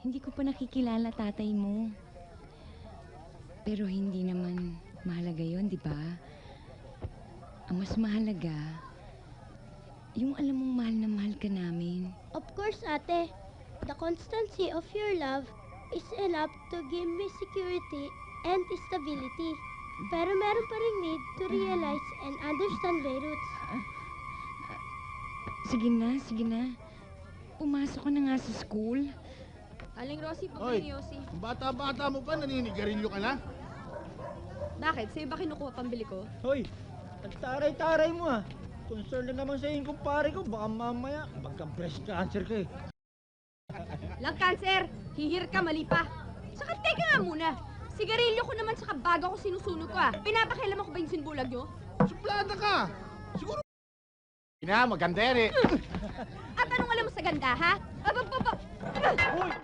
Hindi ko pa nakikilala tatay mo. Pero hindi naman mahalaga yon, di ba? Ang mas mahalaga, yung alam mong mahal na mahal ka namin. Of course, ate. The constancy of your love is enough to give me security and stability. Pero meron pa rin need to realize and understand my roots. Sige na. Pumasok ka na nga sa school. Aling Rosie, Hoy, pagkain ni Yossi. bata-bata mo pa, naninigarilyo ka na? Bakit? Sa'yo ba kinukuha pambili ko? Hoy, nagtaray-taray mo ah. Concern lang naman sa yung kumpare ko. Baka mamaya magka-breast cancer ka eh. Lang cancer! Hihir ka, mali pa! Saka teka nga muna! Sigarilyo ko naman saka bago ko sinusunog ko ah. Pinapakialam ako ba yung sinbulag nyo? Suplada ka! Siguro... Ina, maganda yan eh. At anong alam mo sa ganda, ha? Hoy!